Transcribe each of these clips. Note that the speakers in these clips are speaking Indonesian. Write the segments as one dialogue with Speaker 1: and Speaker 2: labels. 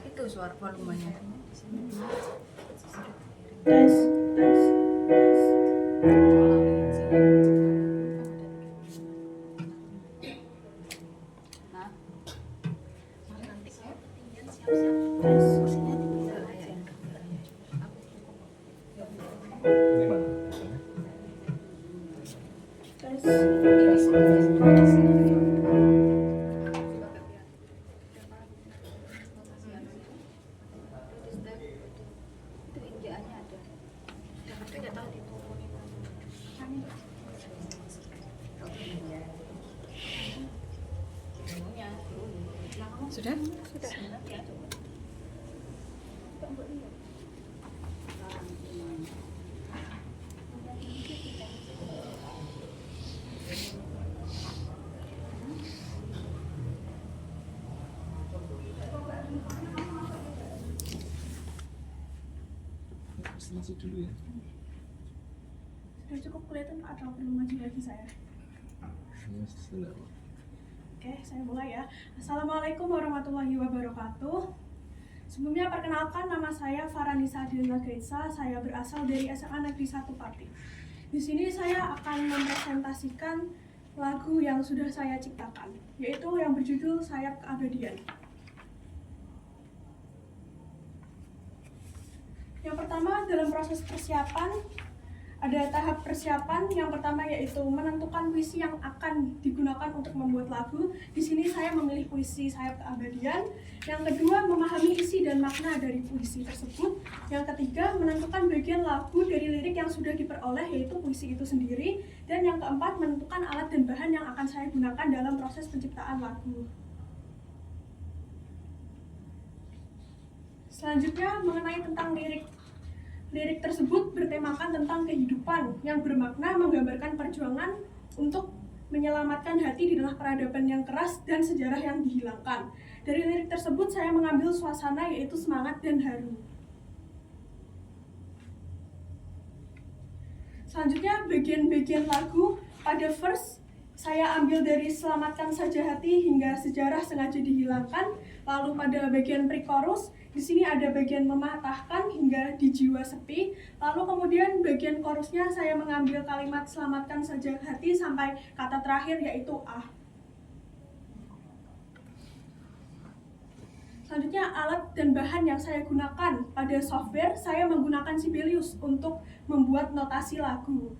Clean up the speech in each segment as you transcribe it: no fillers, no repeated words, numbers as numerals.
Speaker 1: Itu suara volumenya.
Speaker 2: Tes, tes, tes.
Speaker 1: Nah, nanti saya ketinggian siap-siap.
Speaker 2: Tes.
Speaker 1: Kursinya tinggi aja.
Speaker 3: Ini mana?
Speaker 2: Tes.
Speaker 1: Itu injaannya ada. Tapi nggak tahu diturunin. Sudah? Sudah.
Speaker 3: Masuk dulu ya.
Speaker 2: Sudah cukup kelihatan Pak, atau perlu maju lagi saya?
Speaker 3: Ya, sudah.
Speaker 2: Oke, saya mulai ya. Assalamualaikum warahmatullahi wabarakatuh. Sebelumnya perkenalkan, nama saya Faranisa Adelina Gaisa. Saya berasal dari SMA Negeri 1 Pati. Di sini saya akan mempresentasikan lagu yang sudah saya ciptakan, yaitu yang berjudul Sayap Keabadian. Yang pertama, dalam proses persiapan, ada tahap persiapan. Yang pertama yaitu menentukan puisi yang akan digunakan untuk membuat lagu. Di sini saya memilih puisi Sayap Keabadian. Yang kedua, memahami isi dan makna dari puisi tersebut. Yang ketiga, menentukan bagian lagu dari lirik yang sudah diperoleh, yaitu puisi itu sendiri. Dan yang keempat, menentukan alat dan bahan yang akan saya gunakan dalam proses penciptaan lagu. Selanjutnya, mengenai tentang lirik. Lirik tersebut bertemakan tentang kehidupan yang bermakna menggambarkan perjuangan untuk menyelamatkan hati di tengah peradaban yang keras dan sejarah yang dihilangkan. Dari lirik tersebut saya mengambil suasana yaitu semangat dan haru. Selanjutnya bagian-bagian lagu. Pada verse saya ambil dari selamatkan saja hati hingga sejarah sengaja dihilangkan. Lalu pada bagian pre-chorus, di sini ada bagian mematahkan hingga di jiwa sepi. Lalu kemudian bagian chorusnya saya mengambil kalimat selamatkan saja hati sampai kata terakhir yaitu ah. Selanjutnya alat dan bahan yang saya gunakan. Pada software saya menggunakan Sibelius untuk membuat notasi lagu.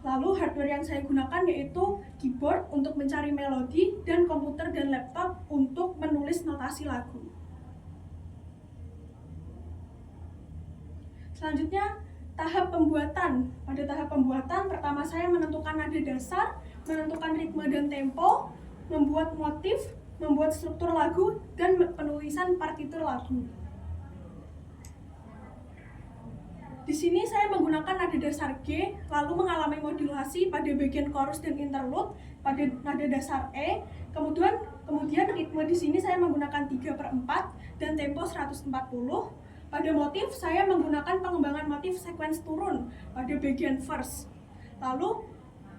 Speaker 2: Lalu hardware yang saya gunakan yaitu keyboard untuk mencari melodi dan komputer dan laptop untuk menulis notasi lagu. Selanjutnya tahap pembuatan. Pada tahap pembuatan pertama saya menentukan nada dasar, menentukan ritme dan tempo, membuat motif, membuat struktur lagu, dan penulisan partitur lagu. Di sini saya menggunakan nada dasar G, lalu mengalami modulasi pada bagian chorus dan interlude pada nada dasar E. Kemudian ritme di sini saya menggunakan 3/4 dan tempo 140. Pada motif saya menggunakan pengembangan motif sequence turun pada bagian verse. Lalu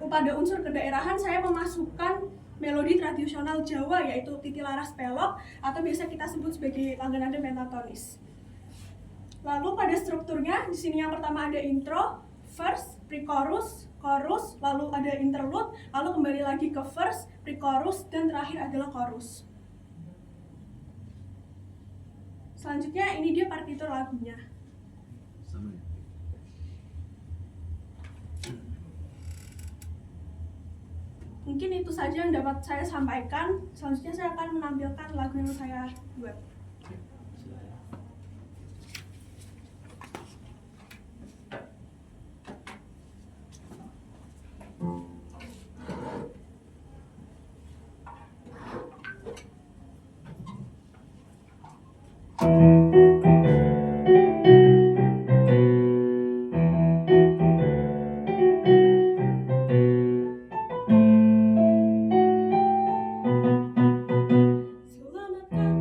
Speaker 2: pada unsur kedaerahan saya memasukkan melodi tradisional Jawa yaitu titilaras pelok atau biasa kita sebut sebagai nada mentatonis. Lalu pada strukturnya, di sini yang pertama ada intro, verse, pre-chorus, chorus, lalu ada interlude, lalu kembali lagi ke verse, pre-chorus, dan terakhir adalah chorus. Selanjutnya ini dia partitur lagunya.
Speaker 3: Sama ya?
Speaker 2: Mungkin itu saja yang dapat saya sampaikan. Selanjutnya saya akan menampilkan lagu yang saya buat. Selamatkan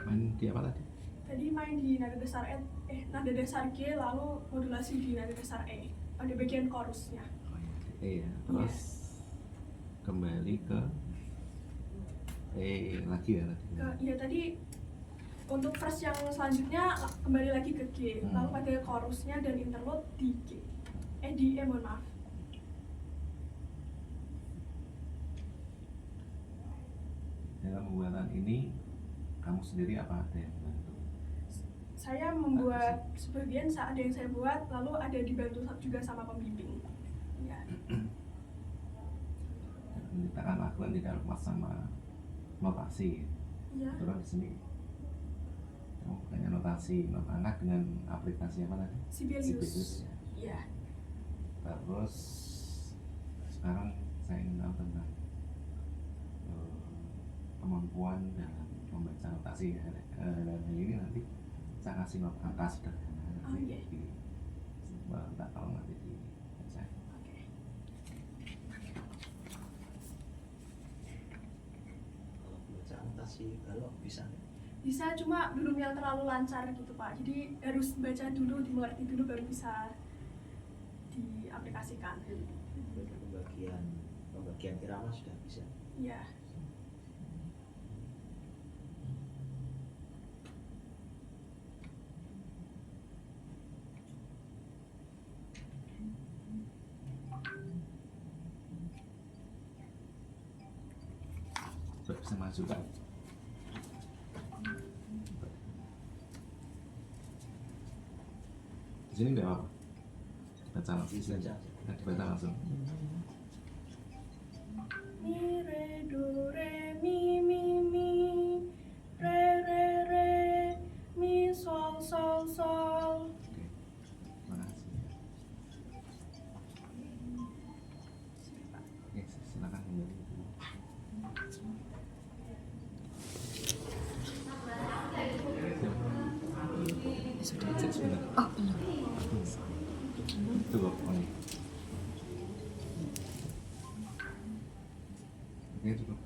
Speaker 3: Main di apa tadi?
Speaker 2: Tadi main di nada dasar nada dasar G lalu modulasi di nada dasar E pada bagian chorusnya.
Speaker 3: Oh iya, E ya. Terus kembali ke E lagi ya tadi.
Speaker 2: Iya tadi untuk verse yang selanjutnya kembali lagi ke G, lalu pada chorusnya dan interlude di G. Di E, mohon maaf.
Speaker 3: Dalam pembuatan ini kamu sendiri apa ada yang bantu?
Speaker 2: Saya membuat sebagian ada yang saya buat, lalu ada dibantu juga sama pembimbing. Ya.
Speaker 3: Menciptakan lagu kan tidak lepas sama notasi.
Speaker 2: Iya.
Speaker 3: Terus di sini kamu punya notasi not anak dengan aplikasi apa tadi?
Speaker 2: Sibelius.
Speaker 3: Ya.
Speaker 2: Iya.
Speaker 3: Terus sekarang saya ingin tahu tentang kemampuan dalam membaca notasi ya. Dan ini nanti saya kasih not angka sederhana nanti di tak tolong nanti di saya.
Speaker 2: Oke.
Speaker 4: Kalau baca notasi kalau bisa
Speaker 2: Bisa, cuma belum yang terlalu lancar gitu Pak. Jadi harus baca dulu, dimengerti dulu baru bisa diaplikasikan.
Speaker 4: pembagian irama sudah bisa.
Speaker 2: Iya.
Speaker 3: Bisa masukkan. Di sini nggak apa-apa. Baca langsung.
Speaker 4: Baca.
Speaker 3: Baca langsung.
Speaker 2: Mi re do re mi re mi sol sol.
Speaker 3: Oke. Makasih. Oke, silakan kembali. Cek sebentar.
Speaker 5: Oh, belum.
Speaker 3: Itu kok. Oh, iya. Oke, cukup.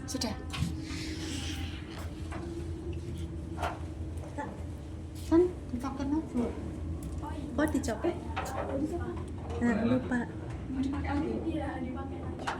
Speaker 5: Sudah. Kan dipakai notebook. Oh, dicopet. Nah, lupa.
Speaker 2: Dipakai aja. Iya, dipakai aja.